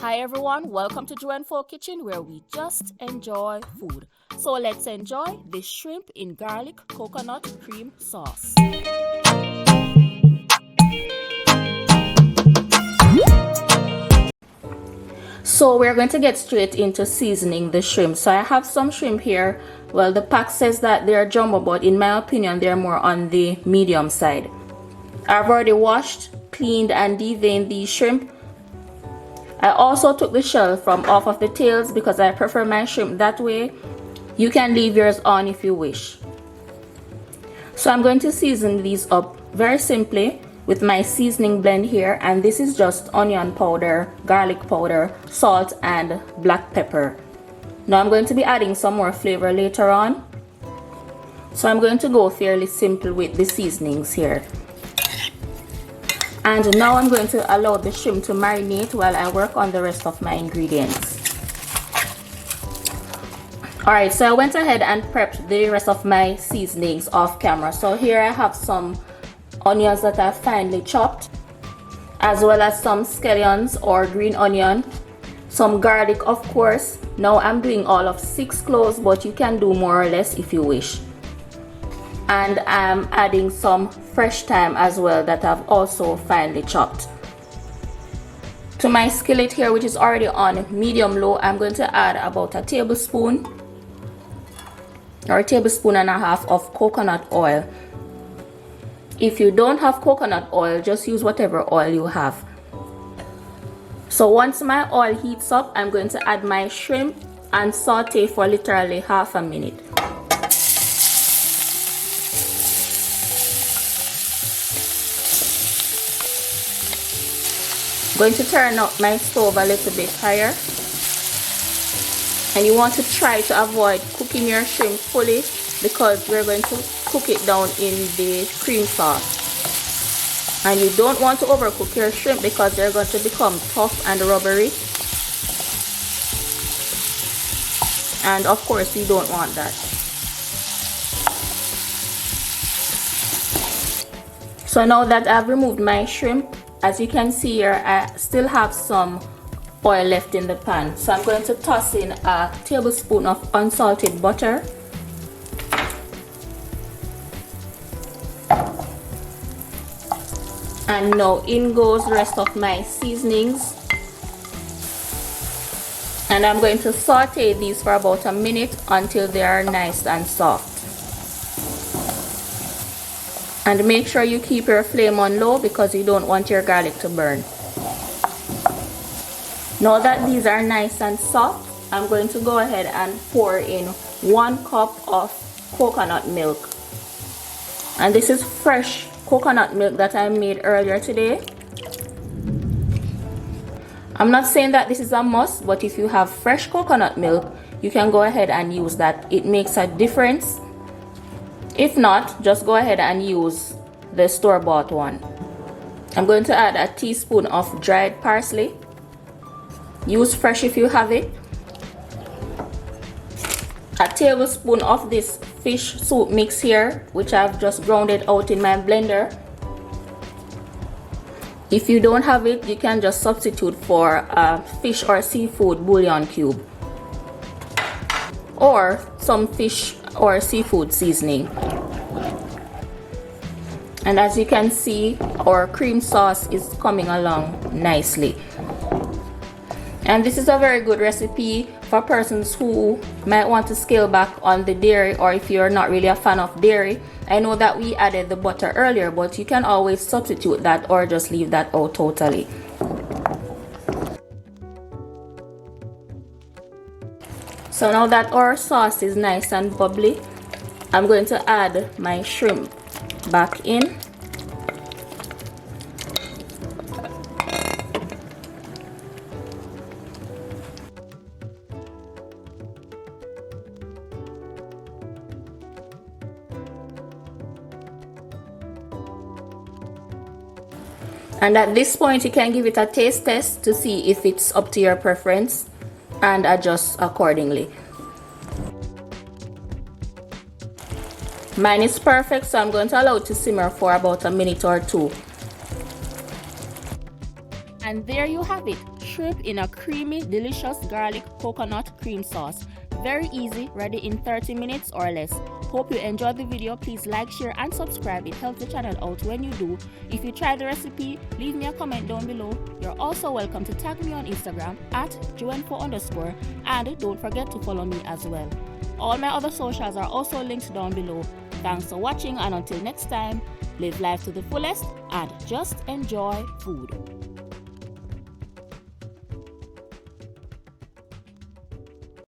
Hi everyone, welcome to JUENFO Kitchen where we just enjoy food. So let's enjoy this shrimp in garlic coconut cream sauce. So we're going to get straight into seasoning the shrimp. So I have some shrimp here. Well, the pack says that they're jumbo, but in my opinion they're more on the medium side. I've already washed, cleaned and deveined these shrimp. I also took the shell from off of the tails because I prefer my shrimp that way. You can leave yours on if you wish. So I'm going to season these up very simply with my seasoning blend here, and this is just onion powder, garlic powder, salt and black pepper. Now I'm going to be adding some more flavor later on. So I'm going to go fairly simple with the seasonings here. And now I'm going to allow the shrimp to marinate while I work on the rest of my ingredients. Alright, so I went ahead and prepped the rest of my seasonings off camera. So here I have some onions that I've finely chopped, as well as some scallions or green onion, some garlic of course. Now I'm doing all of 6 cloves, but you can do more or less if you wish. And I'm adding some fresh thyme as well that I've also finely chopped. To my skillet here, which is already on medium low, I'm going to add about a tablespoon or a tablespoon and a half of coconut oil. If you don't have coconut oil, just use whatever oil you have. So once my oil heats up, I'm going to add my shrimp and saute for literally half a minute. Going to turn up my stove a little bit higher, and you want to try to avoid cooking your shrimp fully because we're going to cook it down in the cream sauce, and you don't want to overcook your shrimp because they're going to become tough and rubbery, and of course you don't want that. So now that I've removed my shrimp, as you can see here, I still have some oil left in the pan. So I'm going to toss in a tablespoon of unsalted butter. And now in goes the rest of my seasonings. And I'm going to saute these for about a minute until they are nice and soft. And make sure you keep your flame on low because you don't want your garlic to burn. Now that these are nice and soft, I'm going to go ahead and pour in 1 cup of coconut milk. And this is fresh coconut milk that I made earlier today. I'm not saying that this is a must, but if you have fresh coconut milk, you can go ahead and use that. It makes a difference. If not, just go ahead and use the store-bought one. I'm going to add a teaspoon of dried parsley. Use fresh if you have it. A tablespoon of this fish soup mix here, which I've just ground it out in my blender. If you don't have it, you can just substitute for a fish or seafood bouillon cube, or some fish or seafood seasoning. And as you can see, our cream sauce is coming along nicely. And this is a very good recipe for persons who might want to scale back on the dairy, or if you're not really a fan of dairy. I know that we added the butter earlier, but you can always substitute that or just leave that out totally. So now that our sauce is nice and bubbly, I'm going to add my shrimp back in. And at this point you can give it a taste test to see if it's up to your preference and adjust accordingly. Mine is perfect, so I'm going to allow it to simmer for about a minute or 2. And there you have it, shrimp in a creamy, delicious garlic coconut cream sauce. Very easy, ready in 30 minutes or less. Hope you enjoyed the video. Please like, share and subscribe. It helps the channel out when you do. If you try the recipe, leave me a comment down below. You're also welcome to tag me on Instagram at JUENFO_, and don't forget to follow me as well. All my other socials are also linked down below. Thanks for watching, and until next time, live life to the fullest and just enjoy food.